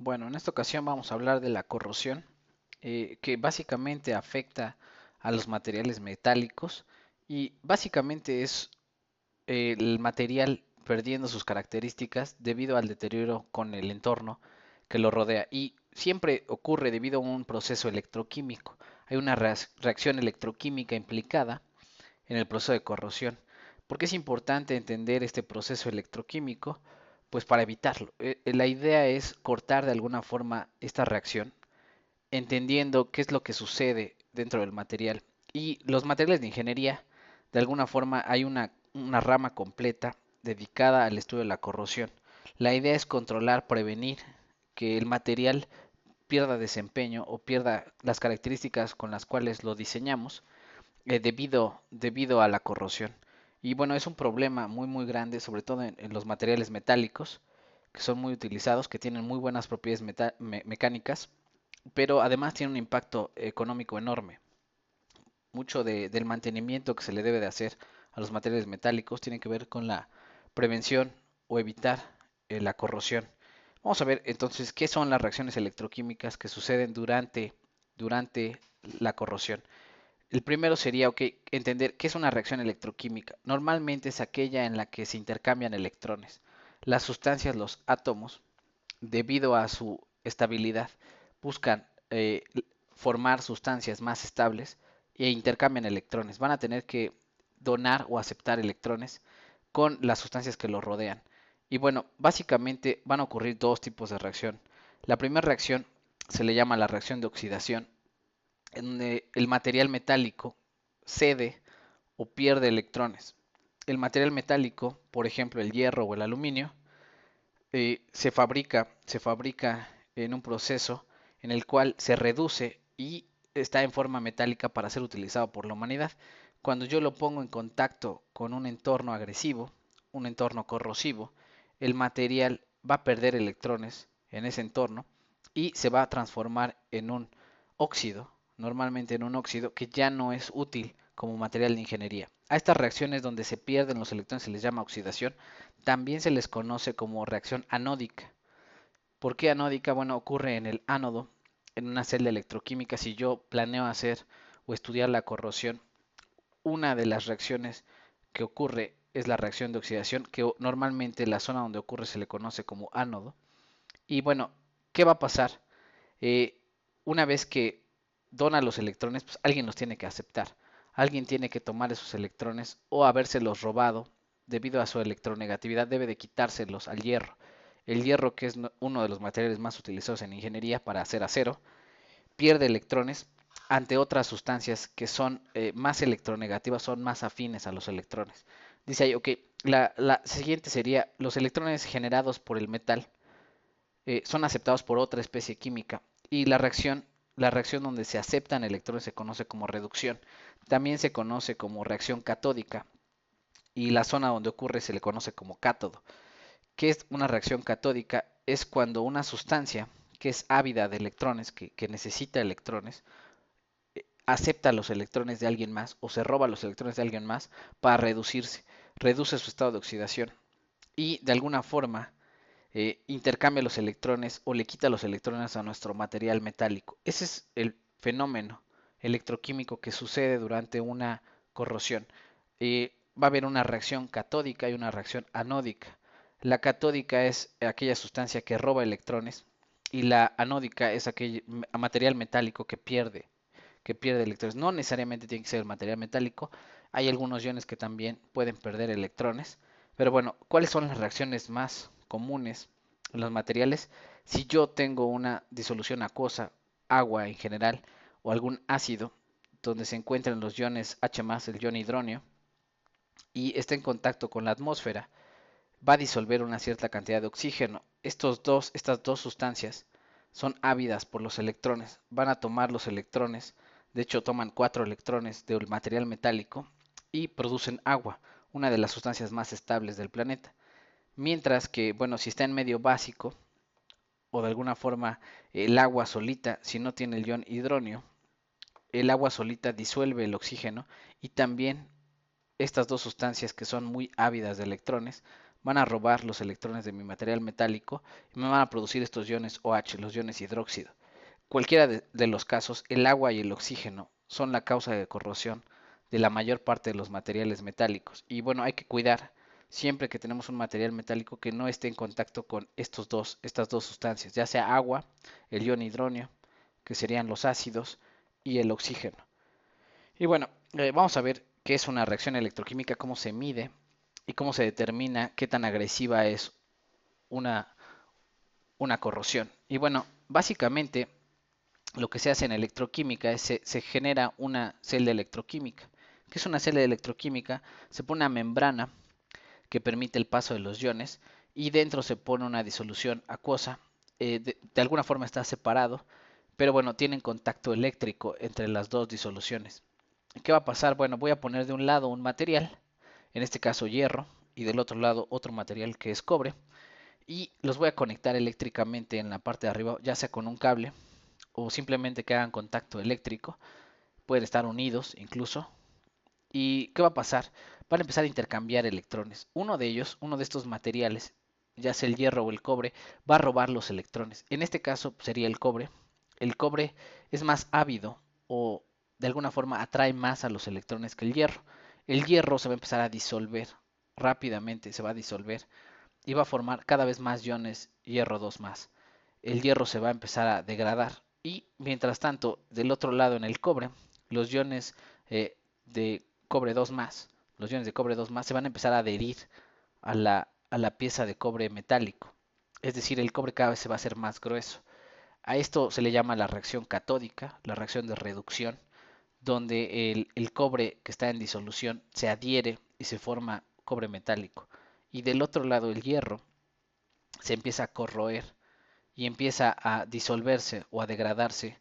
Bueno, en esta ocasión vamos a hablar de la corrosión, que básicamente afecta a los materiales metálicos y básicamente es el material perdiendo sus características debido al deterioro con el entorno que lo rodea y siempre ocurre debido a un proceso electroquímico. Hay una reacción electroquímica implicada en el proceso de corrosión. ¿Por qué es importante entender este proceso electroquímico? Pues para evitarlo. La idea es cortar de alguna forma esta reacción, entendiendo qué es lo que sucede dentro del material. Y los materiales de ingeniería, de alguna forma hay una rama completa dedicada al estudio de la corrosión. La idea es controlar, prevenir que el material pierda desempeño o pierda las características con las cuales lo diseñamos debido a la corrosión. Y bueno, es un problema muy grande, sobre todo en los materiales metálicos, que son muy utilizados, que tienen muy buenas propiedades mecánicas, pero además tienen un impacto económico enorme. Mucho del mantenimiento que se le debe de hacer a los materiales metálicos tiene que ver con la prevención o evitar la corrosión. Vamos a ver entonces qué son las reacciones electroquímicas que suceden durante la corrosión. El primero sería, entender qué es una reacción electroquímica. Normalmente es aquella en la que se intercambian electrones. Las sustancias, los átomos, debido a su estabilidad, buscan formar sustancias más estables e intercambian electrones. Van a tener que donar o aceptar electrones con las sustancias que los rodean. Y bueno, básicamente van a ocurrir dos tipos de reacción. La primera reacción se le llama la reacción de oxidación, en donde el material metálico cede o pierde electrones. El material metálico, por ejemplo el hierro o el aluminio, se fabrica en un proceso en el cual se reduce y está en forma metálica para ser utilizado por la humanidad. Cuando yo lo pongo en contacto con un entorno agresivo, un entorno corrosivo, el material va a perder electrones en ese entorno y se va a transformar en un óxido, normalmente en un óxido que ya no es útil como material de ingeniería. A estas reacciones donde se pierden los electrones se les llama oxidación. También se les conoce como reacción anódica. ¿Por qué anódica? Bueno, ocurre en el ánodo, en una celda electroquímica. Si yo planeo hacer o estudiar la corrosión, una de las reacciones que ocurre es la reacción de oxidación, que normalmente la zona donde ocurre se le conoce como ánodo. Y bueno, ¿qué va a pasar? Eh, una vez que dona los electrones, pues alguien los tiene que aceptar. Alguien tiene que tomar esos electrones o habérselos robado debido a su electronegatividad, debe de quitárselos al hierro. El hierro, que es uno de los materiales más utilizados en ingeniería para hacer acero, pierde electrones ante otras sustancias que son más electronegativas, son más afines a los electrones. Dice ahí, ok, la siguiente sería, los electrones generados por el metal son aceptados por otra especie química y la reacción donde se aceptan electrones se conoce como reducción. También se conoce como reacción catódica y la zona donde ocurre se le conoce como cátodo. ¿Qué es una reacción catódica? Es cuando una sustancia que es ávida de electrones, que necesita electrones, acepta los electrones de alguien más o se roba los electrones de alguien más para reducirse, reduce su estado de oxidación y de alguna forma intercambia los electrones o le quita los electrones a nuestro material metálico. Ese es el fenómeno electroquímico que sucede durante una corrosión. Va a haber una reacción catódica y una reacción anódica. La catódica es aquella sustancia que roba electrones y la anódica es aquel material metálico que pierde electrones. No necesariamente tiene que ser el material metálico. Hay algunos iones que también pueden perder electrones. Pero bueno, ¿cuáles son las reacciones más comunes en los materiales? Si yo tengo una disolución acuosa, agua en general, o algún ácido donde se encuentran los iones H+, el ion hidronio, y está en contacto con la atmósfera, va a disolver una cierta cantidad de oxígeno. Estas dos sustancias son ávidas por los electrones. Van a tomar los electrones, de hecho toman 4 electrones del material metálico y producen agua, una de las sustancias más estables del planeta. Mientras que, bueno, si está en medio básico o de alguna forma el agua solita, si no tiene el ion hidronio, el agua solita disuelve el oxígeno y también estas dos sustancias que son muy ávidas de electrones van a robar los electrones de mi material metálico y me van a producir estos iones OH, los iones hidróxido. Cualquiera de los casos, el agua y el oxígeno son la causa de corrosión de la mayor parte de los materiales metálicos. Y bueno, hay que cuidar siempre que tenemos un material metálico que no esté en contacto con estas dos sustancias, ya sea agua, el ion hidronio, que serían los ácidos, y el oxígeno. Y bueno, vamos a ver qué es una reacción electroquímica, cómo se mide y cómo se determina qué tan agresiva es una, una corrosión. Y bueno, básicamente lo que se hace en electroquímica es se genera una celda electroquímica. ¿Qué es una celda electroquímica? Se pone una membrana que permite el paso de los iones y dentro se pone una disolución acuosa. De alguna forma está separado, pero bueno, tienen contacto eléctrico entre las dos disoluciones. ¿Qué va a pasar? Bueno, voy a poner de un lado un material, en este caso hierro, y del otro lado otro material que es cobre, y los voy a conectar eléctricamente en la parte de arriba, ya sea con un cable o simplemente que hagan contacto eléctrico, pueden estar unidos incluso. ¿Y qué va a pasar? Van a empezar a intercambiar electrones. Uno de ellos, uno de estos materiales, ya sea el hierro o el cobre, va a robar los electrones. En este caso sería el cobre. El cobre es más ávido o de alguna forma atrae más a los electrones que el hierro. El hierro se va a empezar a disolver rápidamente, se va a disolver y va a formar cada vez más iones hierro 2 más. El hierro se va a empezar a degradar y mientras tanto del otro lado en el cobre, los iones de cobre 2 más, los iones de cobre 2 más se van a empezar a adherir a la pieza de cobre metálico. Es decir, el cobre cada vez se va a hacer más grueso. A esto se le llama la reacción catódica, la reacción de reducción, donde el cobre que está en disolución se adhiere y se forma cobre metálico. Y del otro lado el hierro se empieza a corroer y empieza a disolverse o a degradarse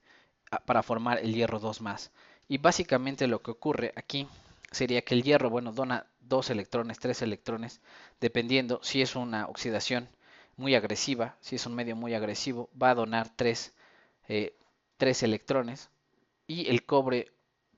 para formar el hierro 2 más. Y básicamente lo que ocurre aquí sería que el hierro, bueno, dona 2 electrones, 3 electrones, dependiendo si es una oxidación muy agresiva, si es un medio muy agresivo, va a donar 3 electrones y el cobre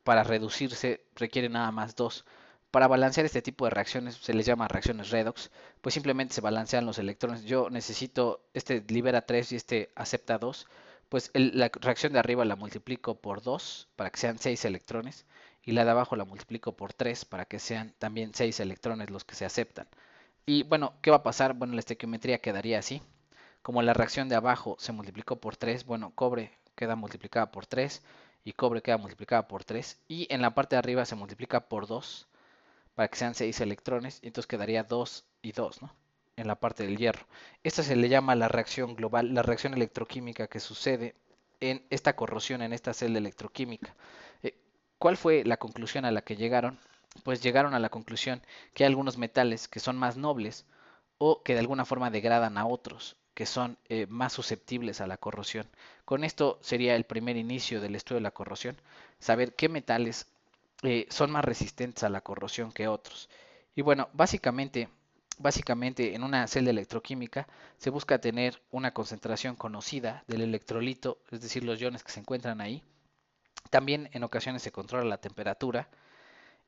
para reducirse requiere nada más 2. Para balancear este tipo de reacciones se les llama reacciones redox, pues simplemente se balancean los electrones. Yo necesito, este libera 3 y este acepta 2, pues la reacción de arriba la multiplico por 2 para que sean 6 electrones y la de abajo la multiplico por 3 para que sean también 6 electrones los que se aceptan. Y bueno, ¿qué va a pasar? Bueno, la estequiometría quedaría así. Como la reacción de abajo se multiplicó por 3, bueno, cobre queda multiplicada por 3 y cobre queda multiplicada por 3 y en la parte de arriba se multiplica por 2 para que sean 6 electrones y entonces quedaría 2 y 2, ¿no? En la parte del hierro. Esta se le llama la reacción global, la reacción electroquímica que sucede en esta corrosión, en esta celda electroquímica. Eh, ¿Cuál fue la conclusión a la que llegaron? Pues llegaron a la conclusión que hay algunos metales que son más nobles o que de alguna forma degradan a otros que son más susceptibles a la corrosión. Con esto sería el primer inicio del estudio de la corrosión, saber qué metales son más resistentes a la corrosión que otros. Y bueno, básicamente en una celda electroquímica se busca tener una concentración conocida del electrolito, es decir, los iones que se encuentran ahí. También en ocasiones se controla la temperatura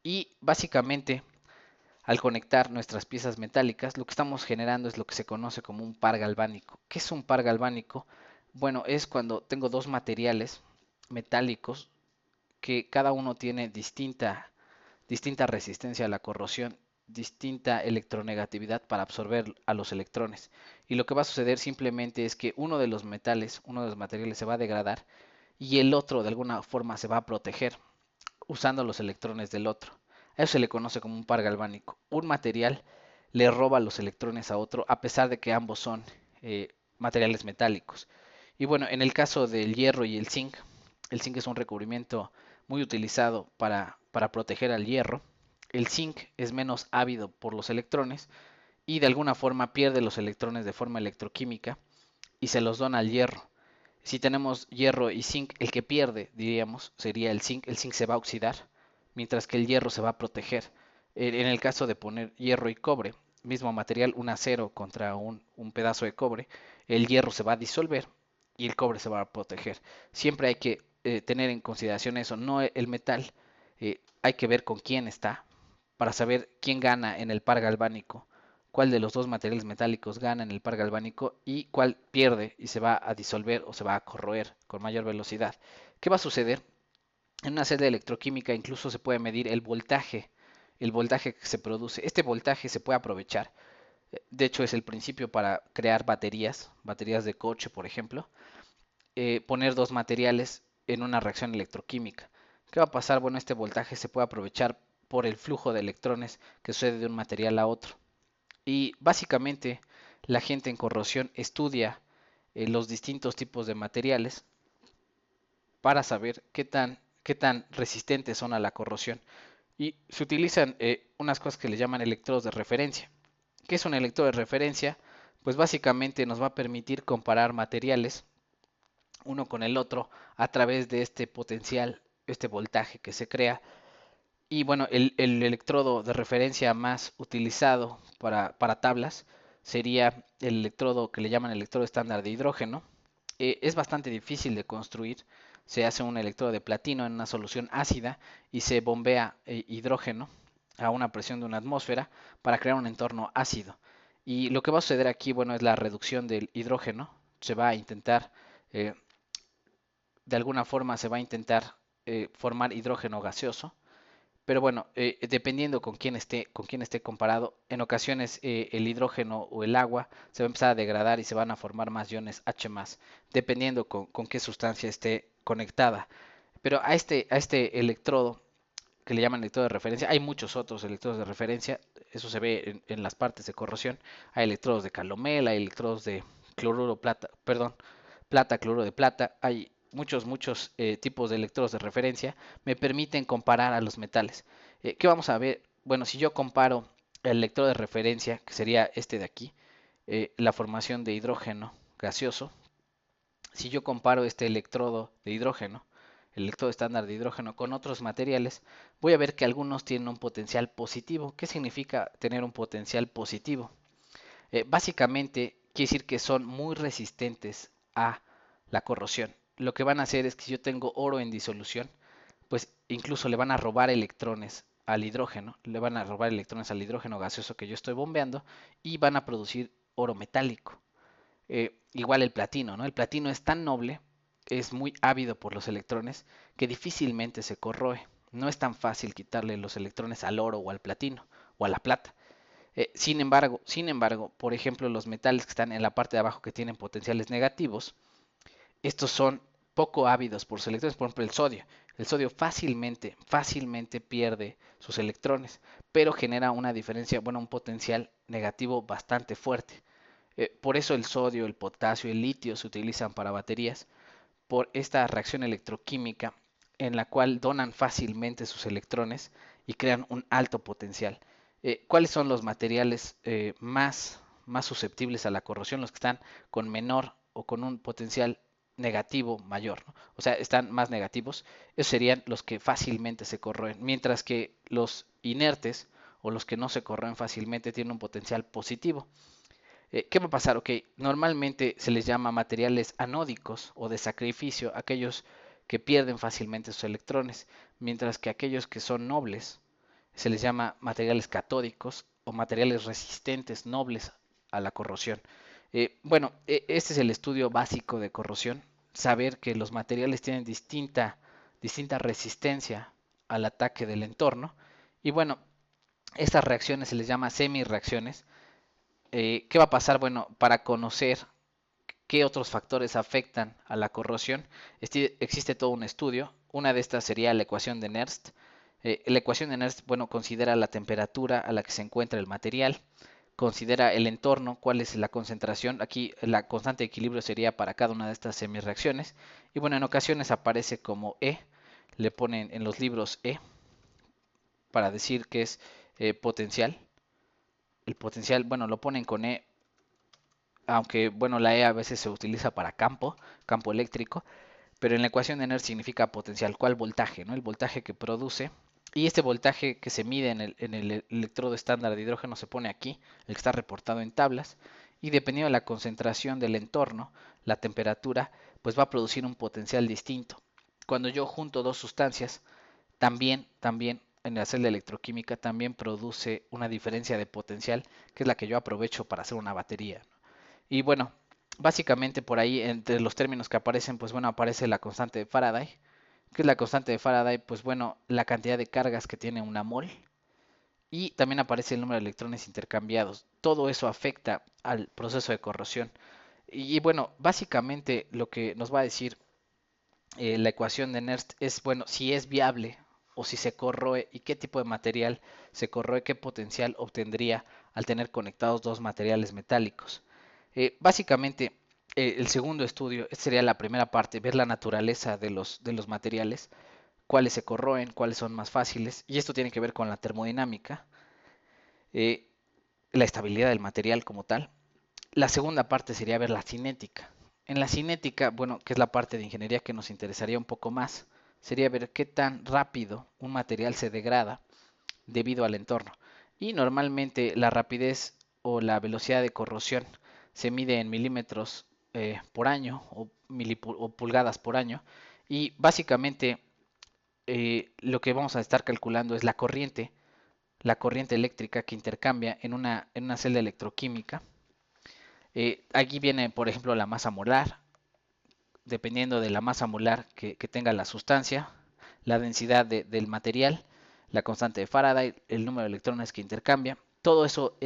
y básicamente al conectar nuestras piezas metálicas, lo que estamos generando es lo que se conoce como un par galvánico. ¿Qué es un par galvánico? Bueno, es cuando tengo dos materiales metálicos que cada uno tiene distinta resistencia a la corrosión, distinta electronegatividad para absorber a los electrones. Y lo que va a suceder simplemente es que uno de los metales, uno de los materiales se va a degradar y el otro de alguna forma se va a proteger usando los electrones del otro. A eso se le conoce como un par galvánico. Un material le roba los electrones a otro a pesar de que ambos son materiales metálicos. Y bueno, en el caso del hierro y el zinc es un recubrimiento muy utilizado para proteger al hierro. El zinc es menos ávido por los electrones y de alguna forma pierde los electrones de forma electroquímica y se los dona al hierro. Si tenemos hierro y zinc, el que pierde, diríamos, sería el zinc se va a oxidar, mientras que el hierro se va a proteger. En el caso de poner hierro y cobre, mismo material, un acero contra un pedazo de cobre, el hierro se va a disolver y el cobre se va a proteger. Siempre hay que tener en consideración eso, no el metal, hay que ver con quién está para saber quién gana en el par galvánico cuál de los dos materiales metálicos gana en el par galvánico y cuál pierde y se va a disolver o se va a corroer con mayor velocidad. ¿Qué va a suceder? En una celda electroquímica incluso se puede medir el voltaje que se produce. Este voltaje se puede aprovechar. De hecho, es el principio para crear baterías de coche, por ejemplo. Poner dos materiales en una reacción electroquímica. ¿Qué va a pasar? Bueno, este voltaje se puede aprovechar por el flujo de electrones que sucede de un material a otro. Y básicamente la gente en corrosión estudia los distintos tipos de materiales para saber qué tan resistentes son a la corrosión. Y se utilizan unas cosas que le llaman electrodos de referencia. ¿Qué es un electrodo de referencia? Pues básicamente nos va a permitir comparar materiales uno con el otro a través de este potencial, este voltaje que se crea. Y bueno, el electrodo de referencia más utilizado para tablas sería el electrodo que le llaman electrodo estándar de hidrógeno. Es bastante difícil de construir. Se hace un electrodo de platino en una solución ácida y se bombea hidrógeno a una presión de una atmósfera para crear un entorno ácido. Y lo que va a suceder aquí, bueno, es la reducción del hidrógeno. Se va a intentar, eh, de alguna forma, se va a intentar formar hidrógeno gaseoso. Pero bueno, dependiendo con quién esté comparado, en ocasiones el hidrógeno o el agua se va a empezar a degradar y se van a formar más iones H+, dependiendo con qué sustancia esté conectada. Pero a este electrodo, que le llaman electrodo de referencia, hay muchos otros electrodos de referencia, eso se ve en las partes de corrosión. Hay electrodos de calomel, hay electrodos de cloruro plata, perdón, plata, cloruro de plata, hay muchos tipos de electrodos de referencia, me permiten comparar a los metales. ¿Qué vamos a ver? Bueno, si yo comparo el electrodo de referencia, que sería este de aquí, la formación de hidrógeno gaseoso, si yo comparo este electrodo de hidrógeno, el electrodo estándar de hidrógeno con otros materiales, voy a ver que algunos tienen un potencial positivo. ¿Qué significa tener un potencial positivo? Básicamente quiere decir que son muy resistentes a la corrosión. Lo que van a hacer es que si yo tengo oro en disolución, pues incluso le van a robar electrones al hidrógeno, le van a robar electrones al hidrógeno gaseoso que yo estoy bombeando y van a producir oro metálico. Igual el platino, ¿no? El platino es tan noble, es muy ávido por los electrones, que difícilmente se corroe. No es tan fácil quitarle los electrones al oro o al platino o a la plata. Sin embargo, por ejemplo, los metales que están en la parte de abajo que tienen potenciales negativos, estos son poco ávidos por sus electrones. Por ejemplo, el sodio. El sodio fácilmente pierde sus electrones, pero genera una diferencia, bueno, un potencial negativo bastante fuerte. Por eso el sodio, el potasio y el litio se utilizan para baterías, por esta reacción electroquímica en la cual donan fácilmente sus electrones y crean un alto potencial. ¿Cuáles son los materiales más susceptibles a la corrosión? Los que están con menor o con un potencial negativo mayor, ¿no? O sea, están más negativos. Esos serían los que fácilmente se corroen, mientras que los inertes o los que no se corroen fácilmente tienen un potencial positivo. ¿Qué va a pasar? Ok, normalmente se les llama materiales anódicos o de sacrificio, aquellos que pierden fácilmente sus electrones, mientras que aquellos que son nobles se les llama materiales catódicos o materiales resistentes, nobles a la corrosión. Este es el estudio básico de corrosión, saber que los materiales tienen distinta resistencia al ataque del entorno. Y bueno, estas reacciones se les llama semi-reacciones. ¿Qué va a pasar? Bueno, para conocer qué otros factores afectan a la corrosión, existe todo un estudio. Una de estas sería la ecuación de Nernst. La ecuación de Nernst, bueno, considera la temperatura a la que se encuentra el material, considera el entorno, cuál es la concentración. Aquí la constante de equilibrio sería para cada una de estas semireacciones. Y bueno, en ocasiones aparece como E, le ponen en los libros E para decir que es potencial. El potencial, bueno, lo ponen con E, aunque bueno, la E a veces se utiliza para campo eléctrico, pero en la ecuación de Nernst significa potencial. ¿Cuál voltaje? ¿No? El voltaje que produce. Y este voltaje que se mide en el electrodo estándar de hidrógeno se pone aquí, el que está reportado en tablas, y dependiendo de la concentración del entorno, la temperatura, pues va a producir un potencial distinto. Cuando yo junto dos sustancias, también en la celda electroquímica también produce una diferencia de potencial, que es la que yo aprovecho para hacer una batería. Y bueno, básicamente por ahí entre los términos que aparecen, pues bueno, aparece la constante de Faraday. ¿Qué es la constante de Faraday? Pues bueno, la cantidad de cargas que tiene una mol. Y también aparece el número de electrones intercambiados. Todo eso afecta al proceso de corrosión. Y bueno, básicamente lo que nos va a decir la ecuación de Nernst es, bueno, si es viable o si se corroe y qué tipo de material se corroe, qué potencial obtendría al tener conectados dos materiales metálicos. Básicamente, el segundo estudio, esta sería la primera parte, ver la naturaleza de los materiales, cuáles se corroen, cuáles son más fáciles, y esto tiene que ver con la termodinámica, eh, la estabilidad del material como tal. La segunda parte sería ver la cinética. En la cinética, bueno, que es la parte de ingeniería que nos interesaría un poco más, sería ver qué tan rápido un material se degrada debido al entorno. Y normalmente la rapidez o la velocidad de corrosión se mide en milímetros por año o pulgadas por año. Y básicamente lo que vamos a estar calculando es la corriente eléctrica que intercambia en una celda electroquímica. Aquí viene, por ejemplo, la masa molar, dependiendo de la masa molar que tenga la sustancia, la densidad del material, la constante de Faraday, el número de electrones que intercambia. Todo eso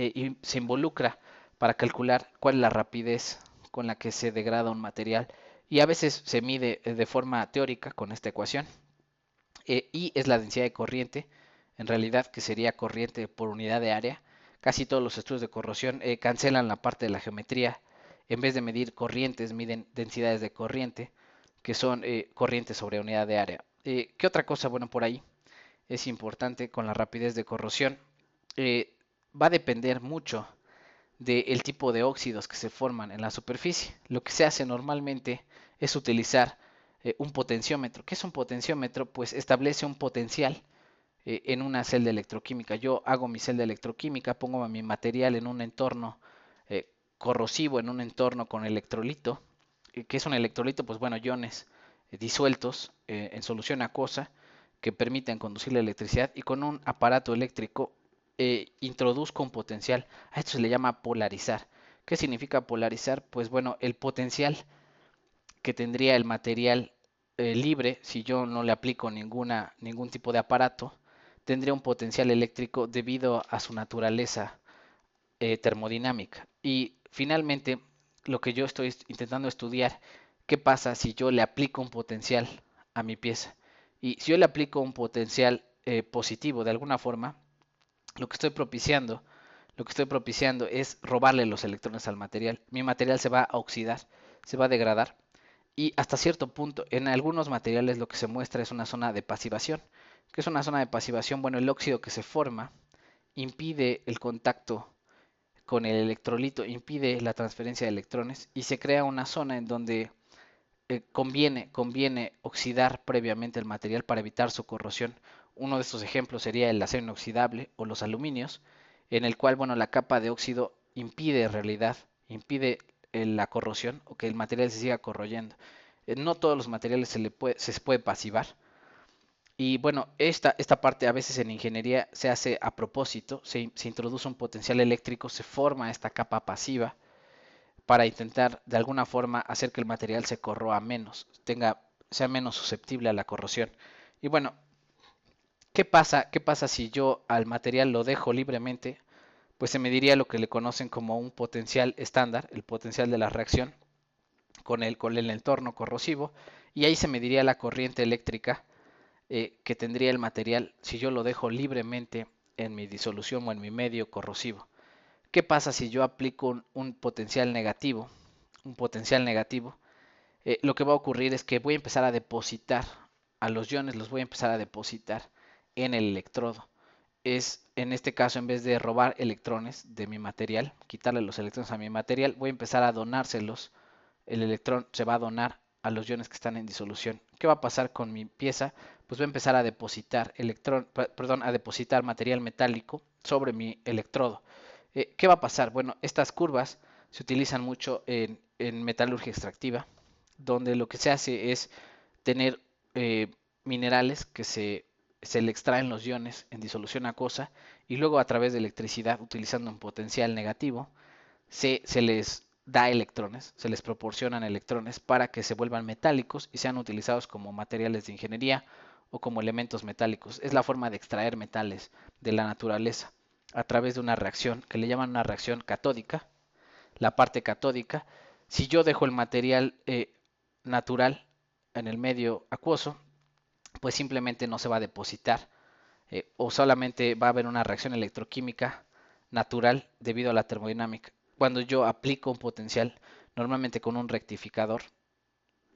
se involucra para calcular cuál es la rapidez con la que se degrada un material y a veces se mide de forma teórica con esta ecuación. Y es la densidad de corriente, en realidad que sería corriente por unidad de área. Casi todos los estudios de corrosión cancelan la parte de la geometría. En vez de medir corrientes, miden densidades de corriente, que son corrientes sobre unidad de área. ¿Qué otra cosa? Bueno, por ahí es importante con la rapidez de corrosión. Eh, Va a depender mucho del tipo de óxidos que se forman en la superficie. Lo que se hace normalmente es utilizar un potenciómetro. ¿Qué es un potenciómetro? Pues establece un potencial en una celda electroquímica. Yo hago mi celda electroquímica, pongo mi material en un entorno corrosivo, en un entorno con electrolito. ¿Qué es un electrolito? Pues bueno, iones disueltos en solución acuosa que permiten conducir la electricidad y con un aparato eléctrico introduzco un potencial. A esto se le llama polarizar. ¿Qué significa polarizar? Pues bueno, el potencial que tendría el material libre si yo no le aplico ningún tipo de aparato, tendría un potencial eléctrico debido a su naturaleza termodinámica. Y finalmente, lo que yo estoy intentando estudiar, ¿qué pasa si yo le aplico un potencial a mi pieza? Y si yo le aplico un potencial positivo de alguna forma, lo que estoy propiciando, lo que estoy propiciando es robarle los electrones al material. Mi material se va a oxidar, se va a degradar y hasta cierto punto en algunos materiales lo que se muestra es una zona de pasivación. ¿Qué es una zona de pasivación? Bueno, el óxido que se forma impide el contacto con el electrolito, impide la transferencia de electrones y se crea una zona en donde conviene oxidar previamente el material para evitar su corrosión. Uno de estos ejemplos sería el acero inoxidable o los aluminios, en el cual, bueno, la capa de óxido impide en realidad, impide la corrosión o que el material se siga corroyendo. No todos los materiales se puede pasivar. Y bueno, esta parte a veces en ingeniería se hace a propósito, se introduce un potencial eléctrico, se forma esta capa pasiva para intentar de alguna forma hacer que el material se corroa menos, sea menos susceptible a la corrosión. Y bueno, ¿qué pasa si yo al material lo dejo libremente? Pues se mediría lo que le conocen como un potencial estándar, el potencial de la reacción con el entorno corrosivo, y ahí se mediría la corriente eléctrica que tendría el material si yo lo dejo libremente en mi disolución o en mi medio corrosivo. ¿Qué pasa si yo aplico un potencial negativo? Un potencial negativo, lo que va a ocurrir es que voy a empezar a depositar a los iones, los voy a empezar a depositar en el electrodo. Es en este caso, en vez de robar electrones de mi material, quitarle los electrones a mi material, voy a empezar a donárselos. El electrón se va a donar a los iones que están en disolución. ¿Qué va a pasar con mi pieza? Pues voy a empezar a depositar a depositar material metálico sobre mi electrodo. ¿Qué va a pasar? Bueno, estas curvas se utilizan mucho en metalurgia extractiva, donde lo que se hace es tener minerales se le extraen los iones en disolución acuosa y luego a través de electricidad, utilizando un potencial negativo, se les da electrones, se les proporcionan electrones para que se vuelvan metálicos y sean utilizados como materiales de ingeniería o como elementos metálicos. Es la forma de extraer metales de la naturaleza a través de una reacción que le llaman una reacción catódica. La parte catódica, si yo dejo el material natural en el medio acuoso, pues simplemente no se va a depositar o solamente va a haber una reacción electroquímica natural debido a la termodinámica. Cuando yo aplico un potencial, normalmente con un rectificador,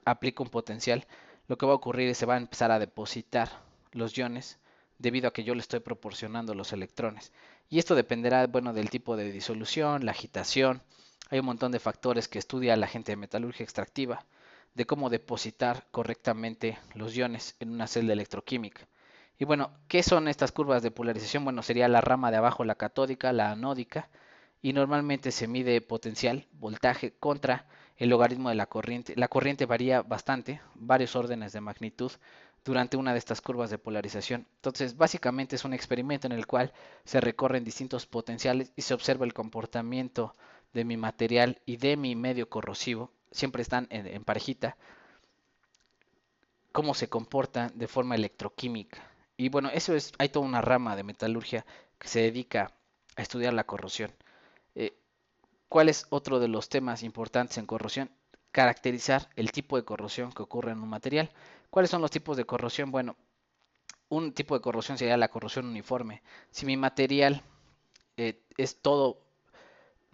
aplico un potencial, lo que va a ocurrir es que se va a empezar a depositar los iones debido a que yo le estoy proporcionando los electrones. Y esto dependerá, bueno, del tipo de disolución, la agitación. Hay un montón de factores que estudia la gente de metalurgia extractiva de cómo depositar correctamente los iones en una celda electroquímica. Y bueno, ¿qué son estas curvas de polarización? Bueno, sería la rama de abajo, la catódica, la anódica, y normalmente se mide potencial, voltaje contra el logaritmo de la corriente. La corriente varía bastante, varios órdenes de magnitud, durante una de estas curvas de polarización. Entonces, básicamente es un experimento en el cual se recorren distintos potenciales y se observa el comportamiento de mi material y de mi medio corrosivo. Siempre están en parejita, cómo se comportan de forma electroquímica. Y bueno, eso es, hay toda una rama de metalurgia que se dedica a estudiar la corrosión. Eh, ¿Cuál es otro de los temas importantes en corrosión? Caracterizar el tipo de corrosión que ocurre en un material. ¿Cuáles son los tipos de corrosión? Bueno, un tipo de corrosión sería la corrosión uniforme. Si mi material es todo,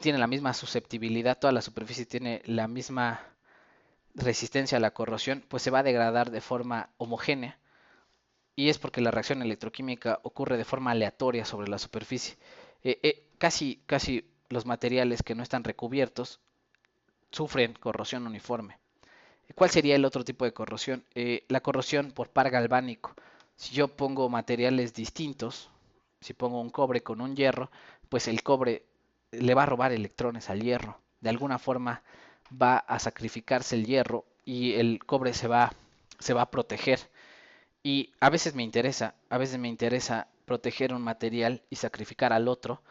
tiene la misma susceptibilidad, toda la superficie tiene la misma resistencia a la corrosión, pues se va a degradar de forma homogénea y es porque la reacción electroquímica ocurre de forma aleatoria sobre la superficie. Casi los materiales que no están recubiertos sufren corrosión uniforme. ¿Cuál sería el otro tipo de corrosión? La corrosión por par galvánico. Si yo pongo materiales distintos, si pongo un cobre con un hierro, pues el cobre le va a robar electrones al hierro. De alguna forma va a sacrificarse el hierro y el cobre se va a proteger. Y a veces me interesa proteger un material y sacrificar al otro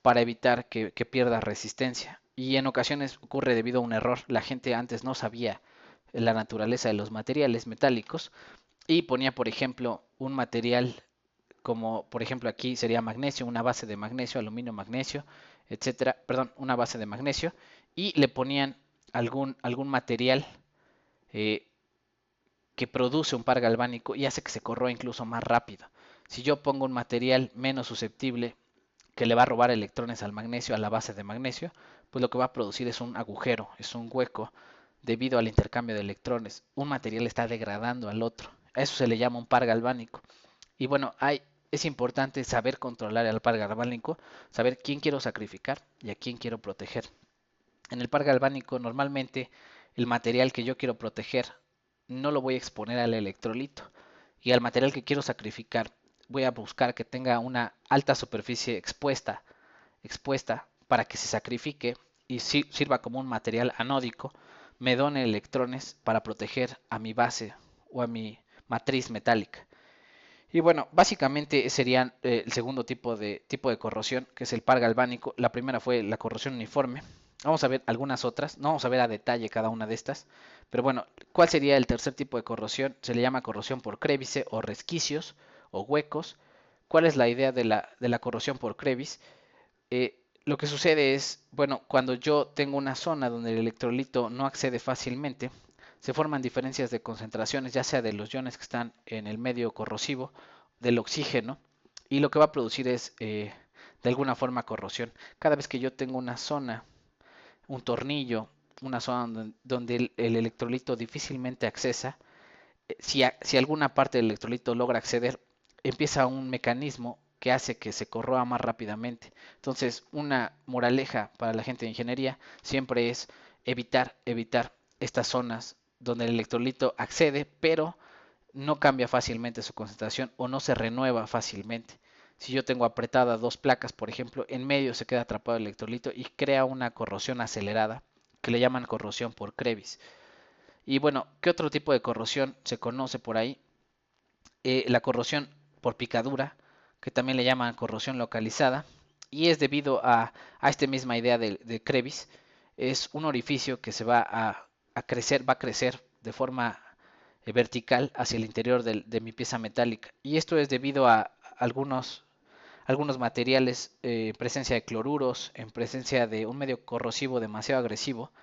para evitar que pierda resistencia. Y en ocasiones ocurre debido a un error. La gente antes no sabía la naturaleza de los materiales metálicos y ponía, por ejemplo, un material como, por ejemplo, aquí sería magnesio, una base de magnesio, aluminio, magnesio, etcétera, perdón, una base de magnesio y le ponían algún material eh, que produce un par galvánico y hace que se corroa incluso más rápido. Si yo pongo un material menos susceptible que le va a robar electrones al magnesio, a la base de magnesio, pues lo que va a producir es un agujero, es un hueco debido al intercambio de electrones. Un material está degradando al otro. A eso se le llama un par galvánico. Y bueno, es importante saber controlar el par galvánico, saber quién quiero sacrificar y a quién quiero proteger. En el par galvánico normalmente el material que yo quiero proteger no lo voy a exponer al electrolito y al material que quiero sacrificar voy a buscar que tenga una alta superficie expuesta para que se sacrifique y sirva como un material anódico, me done electrones para proteger a mi base o a mi matriz metálica. Y bueno, básicamente serían el segundo tipo de corrosión, que es el par galvánico. La primera fue la corrosión uniforme. Vamos a ver algunas otras, no vamos a ver a detalle cada una de estas, pero bueno, ¿cuál sería el tercer tipo de corrosión? Se le llama corrosión por crébice o resquicios o huecos. ¿Cuál es la idea de la corrosión por crevis? Lo que sucede es, bueno, cuando yo tengo una zona donde el electrolito no accede fácilmente, se forman diferencias de concentraciones, ya sea de los iones que están en el medio corrosivo, del oxígeno, y lo que va a producir es de alguna forma corrosión. Cada vez que yo tengo una zona, un tornillo, una zona donde el electrolito difícilmente accesa, si alguna parte del electrolito logra acceder, empieza un mecanismo que hace que se corroa más rápidamente. Entonces, una moraleja para la gente de ingeniería siempre es evitar estas zonas donde el electrolito accede, pero no cambia fácilmente su concentración o no se renueva fácilmente. Si yo tengo apretadas dos placas, por ejemplo, en medio se queda atrapado el electrolito y crea una corrosión acelerada que le llaman corrosión por Krebs. Y bueno, ¿qué otro tipo de corrosión se conoce por ahí? La corrosión por picadura, que también le llaman corrosión localizada, y es debido a esta misma idea de crevice. Es un orificio que se va a crecer, va a crecer de forma vertical hacia el interior de mi pieza metálica, y esto es debido a algunos materiales, en presencia de cloruros, en presencia de un medio corrosivo demasiado agresivo,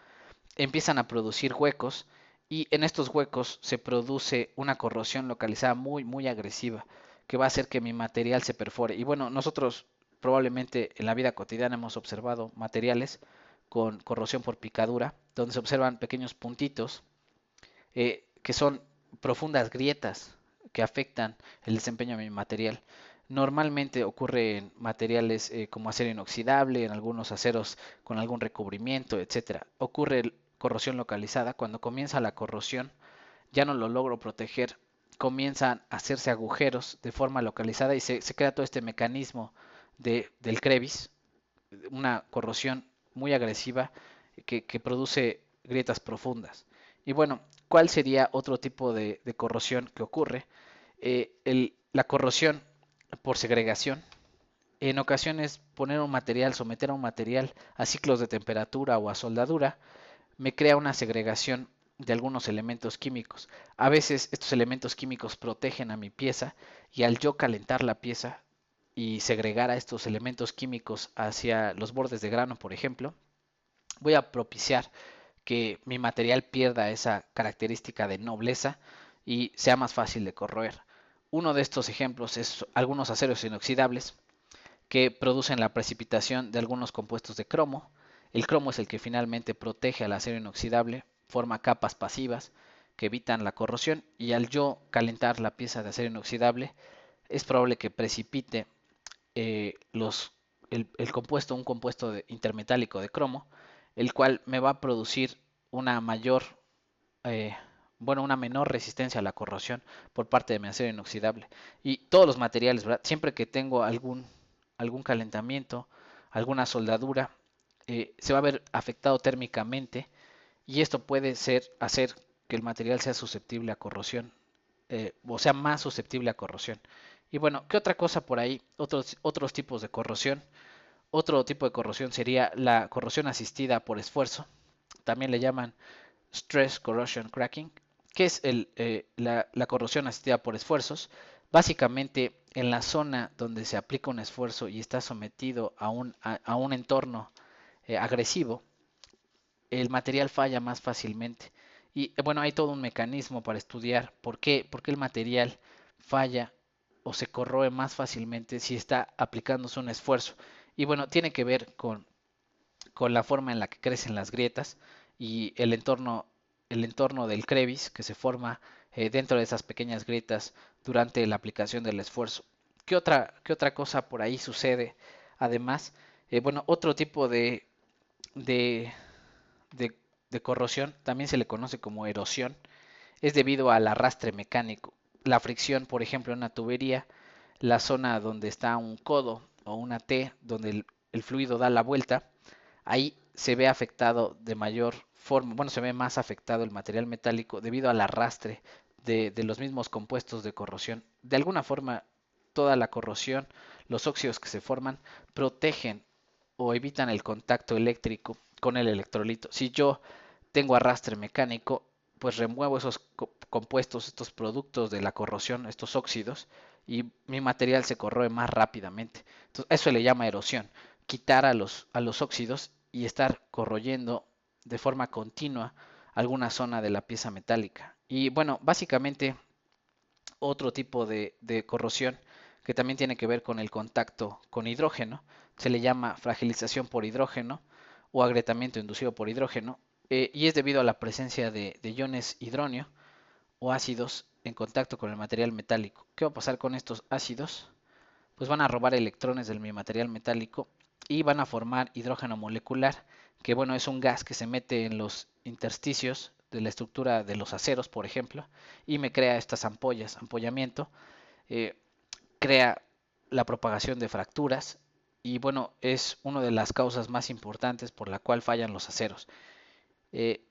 empiezan a producir huecos, y en estos huecos se produce una corrosión localizada muy agresiva que va a hacer que mi material se perfore. Y bueno, nosotros probablemente en la vida cotidiana hemos observado materiales con corrosión por picadura, donde se observan pequeños puntitos, que son profundas grietas que afectan el desempeño de mi material. Normalmente ocurre en materiales como acero inoxidable, en algunos aceros con algún recubrimiento, etcétera. Ocurre corrosión localizada. Cuando comienza la corrosión, ya no lo logro proteger, comienzan a hacerse agujeros de forma localizada y se crea todo este mecanismo del crevice, una corrosión muy agresiva que produce grietas profundas. Y bueno, ¿cuál sería otro tipo de corrosión que ocurre? La corrosión por segregación. En ocasiones poner un material, someter a un material a ciclos de temperatura o a soldadura, me crea una segregación de algunos elementos químicos. A veces estos elementos químicos protegen a mi pieza, y al yo calentar la pieza y segregar a estos elementos químicos hacia los bordes de grano, por ejemplo, voy a propiciar que mi material pierda esa característica de nobleza y sea más fácil de corroer. Uno de estos ejemplos es algunos aceros inoxidables que producen la precipitación de algunos compuestos de cromo. El cromo es el que finalmente protege al acero inoxidable, forma capas pasivas que evitan la corrosión, y al yo calentar la pieza de acero inoxidable es probable que precipite el compuesto, un compuesto intermetálico de cromo, el cual me va a producir una mayor, eh, bueno, una menor resistencia a la corrosión por parte de mi acero inoxidable. Y todos los materiales, ¿verdad? Siempre que tengo algún calentamiento, alguna soldadura, se va a ver afectado térmicamente, y esto puede hacer que el material sea susceptible a corrosión, o sea, más susceptible a corrosión. Y bueno, ¿qué otra cosa por ahí? Otros tipos de corrosión. Otro tipo de corrosión sería la corrosión asistida por esfuerzo. También le llaman Stress Corrosion Cracking. ¿Qué es la corrosión asistida por esfuerzos? Básicamente, en la zona donde se aplica un esfuerzo y está sometido a un entorno agresivo, el material falla más fácilmente. Y bueno, hay todo un mecanismo para estudiar por qué el material falla o se corroe más fácilmente si está aplicándose un esfuerzo. Y bueno, tiene que ver con la forma en la que crecen las grietas y el entorno del crevice que se forma dentro de esas pequeñas grietas durante la aplicación del esfuerzo. ¿Qué otra cosa por ahí sucede? Además, bueno, otro tipo de, de, de corrosión también se le conoce como erosión. Es debido al arrastre mecánico. La fricción, por ejemplo, en una tubería, la zona donde está un codo o una T, donde el fluido da la vuelta, ahí se ve afectado de mayor forma, bueno, se ve más afectado el material metálico debido al arrastre de los mismos compuestos de corrosión. De alguna forma, toda la corrosión, los óxidos que se forman, protegen o evitan el contacto eléctrico con el electrolito. Si yo tengo arrastre mecánico, pues remuevo esos compuestos, estos productos de la corrosión, estos óxidos, y mi material se corroe más rápidamente. Entonces, eso le llama erosión, quitar a los óxidos y estar corroyendo de forma continua alguna zona de la pieza metálica. Y bueno, básicamente otro tipo de corrosión que también tiene que ver con el contacto con hidrógeno, se le llama fragilización por hidrógeno o agrietamiento inducido por hidrógeno, y es debido a la presencia de iones hidróneo o ácidos en contacto con el material metálico. ¿Qué va a pasar con estos ácidos? Pues van a robar electrones del mi material metálico y van a formar hidrógeno molecular, que bueno, es un gas que se mete en los intersticios de la estructura de los aceros, por ejemplo, y me crea estas ampollas, ampollamiento, eh, crea la propagación de fracturas, y bueno, es una de las causas más importantes por la cual fallan los aceros.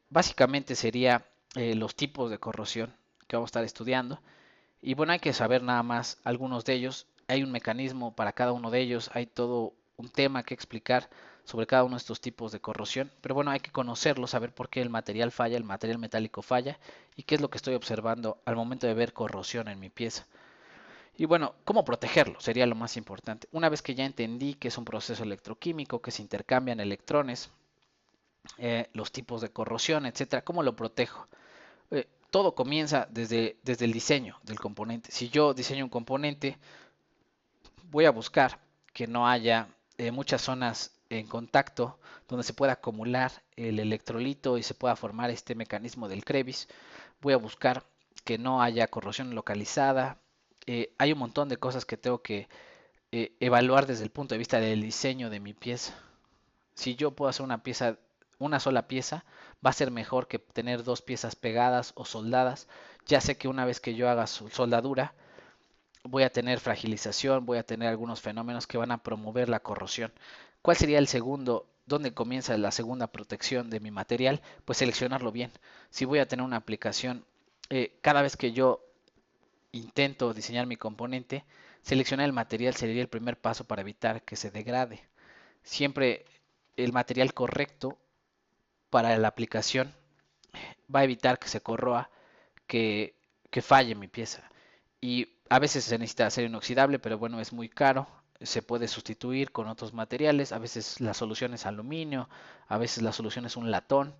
Básicamente sería los tipos de corrosión que vamos a estar estudiando. Y bueno, hay que saber nada más algunos de ellos. Hay un mecanismo para cada uno de ellos, hay todo un tema que explicar sobre cada uno de estos tipos de corrosión. Pero bueno, hay que conocerlo, saber por qué el material falla, el material metálico falla y qué es lo que estoy observando al momento de ver corrosión en mi pieza. Y bueno, ¿cómo protegerlo? Sería lo más importante. Una vez que ya entendí que es un proceso electroquímico, que se intercambian electrones, los tipos de corrosión, etcétera, ¿cómo lo protejo? Todo comienza desde el diseño del componente. Si yo diseño un componente, voy a buscar que no haya muchas zonas en contacto donde se pueda acumular el electrolito y se pueda formar este mecanismo del Krebs. Voy a buscar que no haya corrosión localizada. Hay un montón de cosas que tengo que evaluar desde el punto de vista del diseño de mi pieza. Si yo puedo hacer una pieza, una sola pieza, va a ser mejor que tener dos piezas pegadas o soldadas. Ya sé que una vez que yo haga su soldadura, voy a tener fragilización, voy a tener algunos fenómenos que van a promover la corrosión. ¿Cuál sería el segundo? ¿Dónde comienza la segunda protección de mi material? Pues seleccionarlo bien. Si voy a tener una aplicación, cada vez que yo intento diseñar mi componente, seleccionar el material sería el primer paso para evitar que se degrade. Siempre el material correcto para la aplicación va a evitar que se corroa, que, que falle mi pieza. Y a veces se necesita acero inoxidable, pero bueno, es muy caro. Se puede sustituir con otros materiales. A veces la solución es aluminio, a veces la solución es un latón.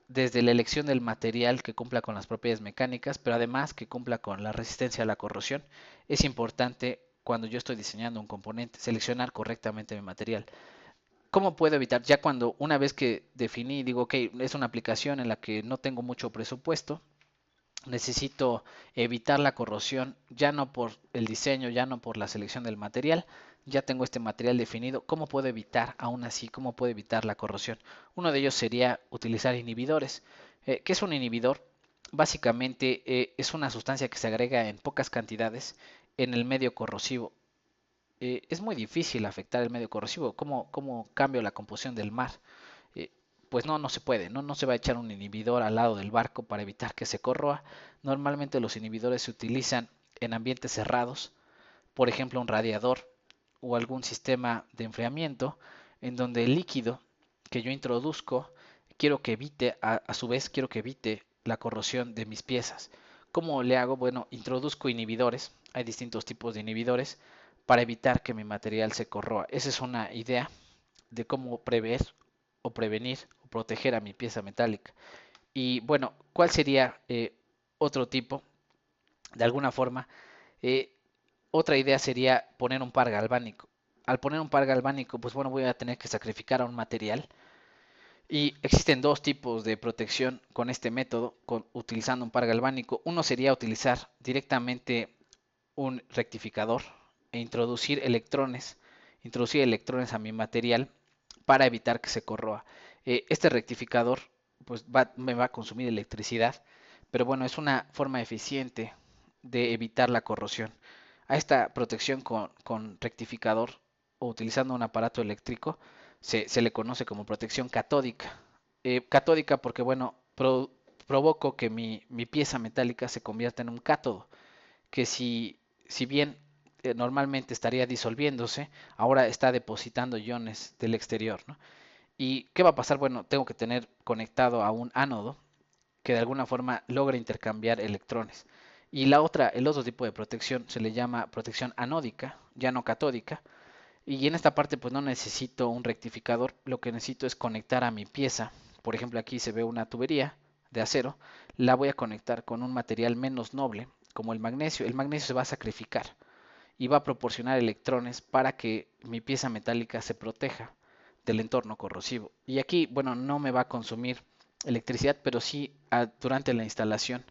Desde la elección del material que cumpla con las propiedades mecánicas, pero además que cumpla con la resistencia a la corrosión, es importante cuando yo estoy diseñando un componente, seleccionar correctamente mi material. ¿Cómo puedo evitar? Ya cuando una vez que definí, digo, ok, es una aplicación en la que no tengo mucho presupuesto, necesito evitar la corrosión, ya no por el diseño, ya no por la selección del material, ya tengo este material definido. ¿Cómo puedo evitar, aún así, cómo puedo evitar la corrosión? Uno de ellos sería utilizar inhibidores. ¿Qué es un inhibidor? Básicamente es una sustancia que se agrega en pocas cantidades en el medio corrosivo. Es muy difícil afectar el medio corrosivo. ¿Cómo cambio la composición del mar? eh, pues no se puede, ¿no? No se va a echar un inhibidor al lado del barco para evitar que se corroa. Normalmente los inhibidores se utilizan en ambientes cerrados, por ejemplo un radiador o algún sistema de enfriamiento, en donde el líquido que yo introduzco quiero que evite, a su vez quiero que evite la corrosión de mis piezas. ¿Cómo le hago? Bueno, introduzco inhibidores, hay distintos tipos de inhibidores para evitar que mi material se corroa. Esa es una idea de cómo prever o prevenir o proteger a mi pieza metálica. Y bueno, ¿cuál sería otro tipo? De alguna forma, eh, otra idea sería poner un par galvánico. Al poner un par galvánico, pues bueno, voy a tener que sacrificar a un material. Y existen dos tipos de protección con este método, utilizando un par galvánico. Uno sería utilizar directamente un rectificador e introducir electrones a mi material para evitar que se corroa. Este rectificador pues me va a consumir electricidad, pero bueno, es una forma eficiente de evitar la corrosión. A esta protección con rectificador o utilizando un aparato eléctrico se le conoce como protección catódica. Catódica porque bueno, provoco que mi pieza metálica se convierta en un cátodo, que si bien normalmente estaría disolviéndose, ahora está depositando iones del exterior, ¿no? ¿Y qué va a pasar? Bueno, tengo que tener conectado a un ánodo que de alguna forma logra intercambiar electrones. Y el otro tipo de protección se le llama protección anódica, ya no catódica. Y en esta parte pues no necesito un rectificador, lo que necesito es conectar a mi pieza. Por ejemplo, aquí se ve una tubería de acero, la voy a conectar con un material menos noble, como el magnesio. El magnesio se va a sacrificar y va a proporcionar electrones para que mi pieza metálica se proteja del entorno corrosivo. Y aquí, bueno, no me va a consumir electricidad, pero sí durante la instalación,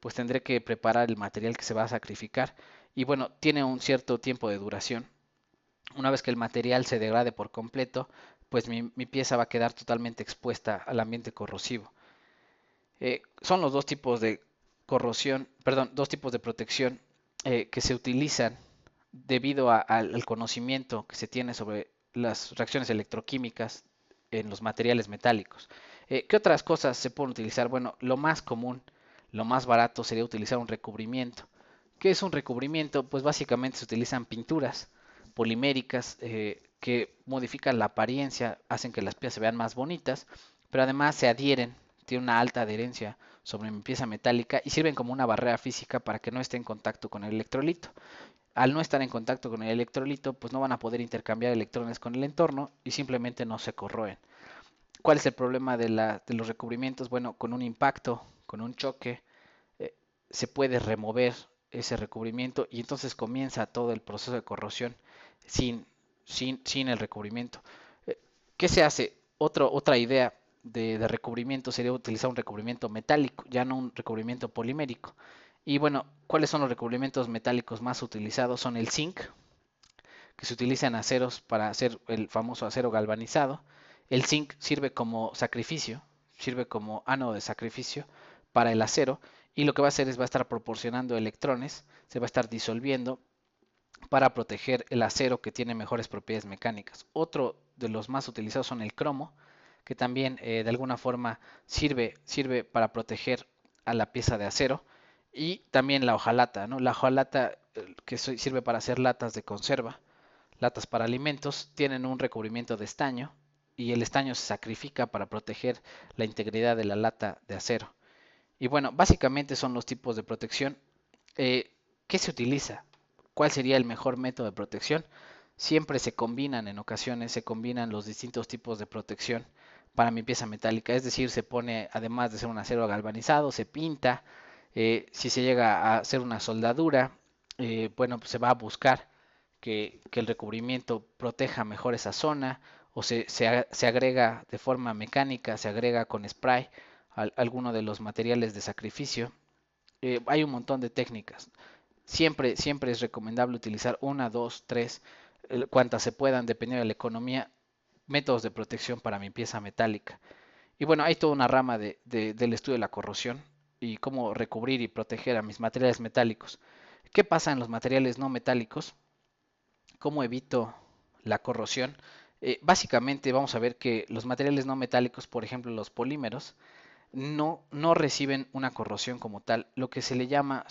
pues tendré que preparar el material que se va a sacrificar. Y bueno, tiene un cierto tiempo de duración. Una vez que el material se degrade por completo, pues mi pieza va a quedar totalmente expuesta al ambiente corrosivo. Son los dos tipos de corrosión, perdón, dos tipos de protección que se utilizan debido al conocimiento que se tiene sobre las reacciones electroquímicas en los materiales metálicos. ¿Qué otras cosas se pueden utilizar? Bueno, lo más común, lo más barato sería utilizar un recubrimiento. ¿Qué es un recubrimiento? Pues básicamente se utilizan pinturas poliméricas que modifican la apariencia, hacen que las piezas se vean más bonitas, pero además se adhieren, tienen una alta adherencia sobre mi pieza metálica y sirven como una barrera física para que no esté en contacto con el electrolito. Al no estar en contacto con el electrolito, pues no van a poder intercambiar electrones con el entorno y simplemente no se corroen. ¿Cuál es el problema de los recubrimientos? Bueno, con un impacto, con un choque, eh, se puede remover ese recubrimiento y entonces comienza todo el proceso de corrosión sin, sin el recubrimiento. Eh, ¿Qué se hace? Otra idea de recubrimiento sería utilizar un recubrimiento metálico, ya no un recubrimiento polimérico. Y bueno, ¿cuáles son los recubrimientos metálicos más utilizados? Son el zinc, que se utiliza en aceros para hacer el famoso acero galvanizado. El zinc sirve como sacrificio, sirve como ánodo de sacrificio para el acero y lo que va a hacer es va a estar proporcionando electrones, se va a estar disolviendo para proteger el acero que tiene mejores propiedades mecánicas. Otro de los más utilizados son el cromo, que también de alguna forma sirve para proteger a la pieza de acero y también la hojalata, ¿no? La hojalata que sirve para hacer latas de conserva, latas para alimentos, tienen un recubrimiento de estaño y el estaño se sacrifica para proteger la integridad de la lata de acero. Y bueno, básicamente son los tipos de protección. ¿Qué se utiliza? ¿Cuál sería el mejor método de protección? Siempre se combinan, en ocasiones se combinan los distintos tipos de protección para mi pieza metálica. Es decir, se pone, además de ser un acero galvanizado, se pinta. Si se llega a hacer una soldadura, bueno, pues se va a buscar que el recubrimiento proteja mejor esa zona o se agrega de forma mecánica, se agrega con spray alguno de los materiales de sacrificio. Hay un montón de técnicas. Siempre es recomendable utilizar una, dos, tres, cuantas se puedan, dependiendo de la economía, métodos de protección para mi pieza metálica. Y bueno, hay toda una rama del estudio de la corrosión y cómo recubrir y proteger a mis materiales metálicos. ¿Qué pasa en los materiales no metálicos? ¿Cómo evito la corrosión? Básicamente vamos a ver que los materiales no metálicos, por ejemplo los polímeros, no reciben una corrosión como tal. Lo que se le llama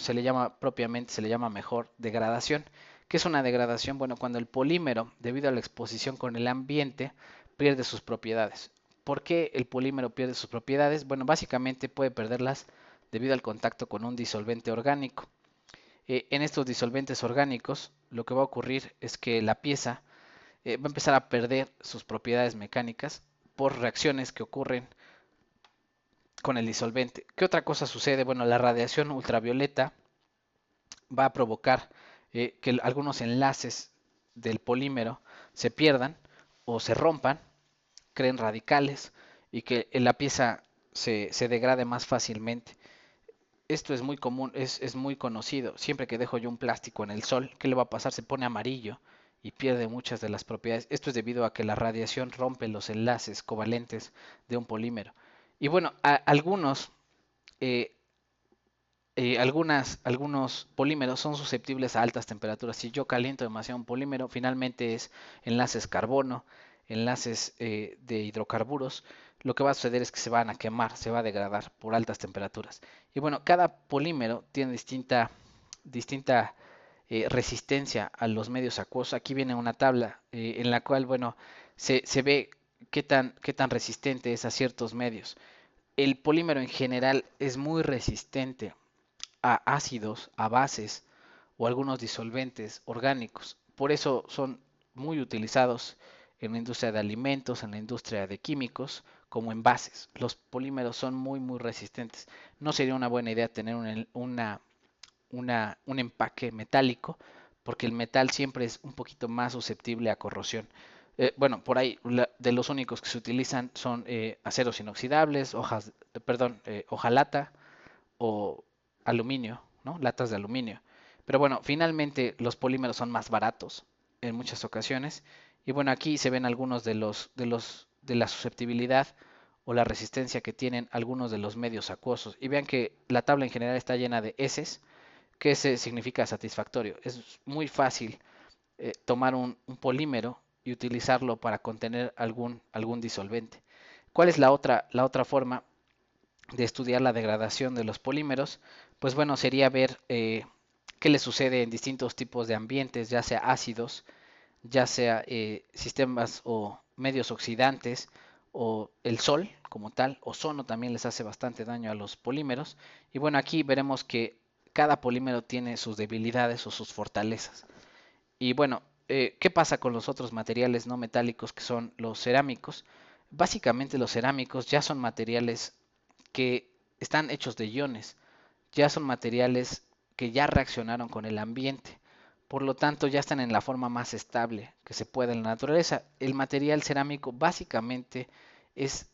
propiamente, se le llama mejor degradación. ¿Qué es una degradación? Bueno, cuando el polímero, debido a la exposición con el ambiente, pierde sus propiedades. ¿Por qué el polímero pierde sus propiedades? Bueno, básicamente puede perderlas debido al contacto con un disolvente orgánico. En estos disolventes orgánicos, lo que va a ocurrir es que la pieza va a empezar a perder sus propiedades mecánicas por reacciones que ocurren con el disolvente. ¿Qué otra cosa sucede? Bueno, la radiación ultravioleta va a provocar que algunos enlaces del polímero se pierdan o se rompan, creen radicales y que la pieza se degrade más fácilmente. Esto es muy común, es muy conocido. Siempre que dejo yo un plástico en el sol, ¿qué le va a pasar? Se pone amarillo y pierde muchas de las propiedades. Esto es debido a que la radiación rompe los enlaces covalentes de un polímero. Y bueno, algunos eh, algunos polímeros son susceptibles a altas temperaturas. Si yo caliento demasiado un polímero, finalmente es enlaces carbono, enlaces de hidrocarburos. Lo que va a suceder es que se van a quemar, se va a degradar por altas temperaturas. Y bueno, cada polímero tiene distinta resistencia a los medios acuosos. Aquí viene una tabla en la cual, bueno, se ve qué tan resistente es a ciertos medios. El polímero en general es muy resistente a ácidos, a bases o algunos disolventes orgánicos. Por eso son muy utilizados en la industria de alimentos, en la industria de químicos, como envases. Los polímeros son muy resistentes. No sería una buena idea tener un empaque metálico, porque el metal siempre es un poquito más susceptible a corrosión. Bueno, por ahí de los únicos que se utilizan son aceros inoxidables, hojalata o aluminio, ¿no? Latas de aluminio. Pero bueno, finalmente los polímeros son más baratos en muchas ocasiones. Y bueno, aquí se ven algunos de la susceptibilidad o la resistencia que tienen algunos de los medios acuosos. Y vean que la tabla en general está llena de S, que S significa satisfactorio. Es muy fácil tomar un polímero y utilizarlo para contener algún disolvente. ¿Cuál es la otra forma de estudiar la degradación de los polímeros? Pues bueno, sería ver qué le sucede en distintos tipos de ambientes, ya sea ácidos, ya sea sistemas o medios oxidantes o el sol como tal, ozono también les hace bastante daño a los polímeros. Y bueno, aquí veremos que cada polímero tiene sus debilidades o sus fortalezas. Y bueno, ¿qué pasa con los otros materiales no metálicos que son los cerámicos? Básicamente los cerámicos ya son materiales que están hechos de iones, ya son materiales que ya reaccionaron con el ambiente, por lo tanto ya están en la forma más estable que se puede en la naturaleza. El material cerámico básicamente es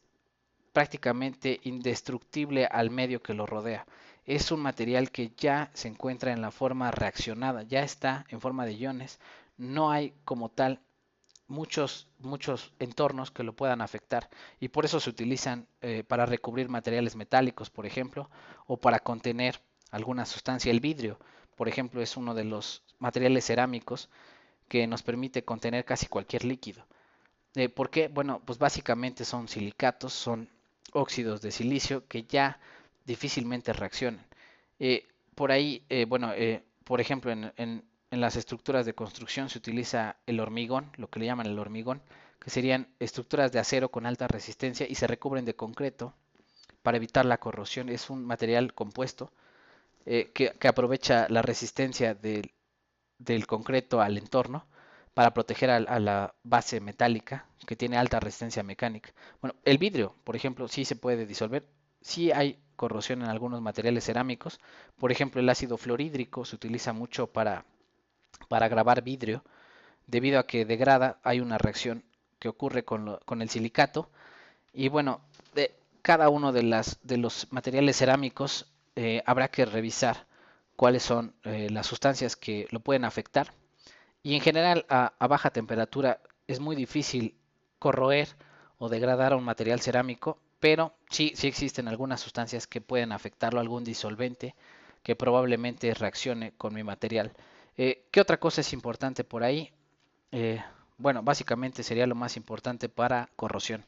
prácticamente indestructible al medio que lo rodea. Es un material que ya se encuentra en la forma reaccionada, ya está en forma de iones. No hay como tal muchos entornos que lo puedan afectar y por eso se utilizan para recubrir materiales metálicos, por ejemplo, o para contener alguna sustancia. El vidrio, por ejemplo, es uno de los materiales cerámicos que nos permite contener casi cualquier líquido. ¿Por qué? Bueno, pues básicamente son silicatos, son óxidos de silicio que ya difícilmente reaccionan. Por ahí, bueno, por ejemplo, en las estructuras de construcción se utiliza el hormigón, lo que le llaman el hormigón, que serían estructuras de acero con alta resistencia y se recubren de concreto para evitar la corrosión. Es un material compuesto que aprovecha la resistencia del concreto al entorno para proteger a la base metálica que tiene alta resistencia mecánica. Bueno, el vidrio, por ejemplo, sí se puede disolver, sí hay corrosión en algunos materiales cerámicos, por ejemplo, el ácido fluorhídrico se utiliza mucho para grabar vidrio, debido a que degrada, hay una reacción que ocurre con el silicato, y bueno, de cada uno de los materiales cerámicos habrá que revisar cuáles son las sustancias que lo pueden afectar y en general a baja temperatura es muy difícil corroer o degradar a un material cerámico, pero sí existen algunas sustancias que pueden afectarlo, algún disolvente que probablemente reaccione con mi material. ¿Qué otra cosa es importante por ahí? Eh, bueno, básicamente sería lo más importante para corrosión.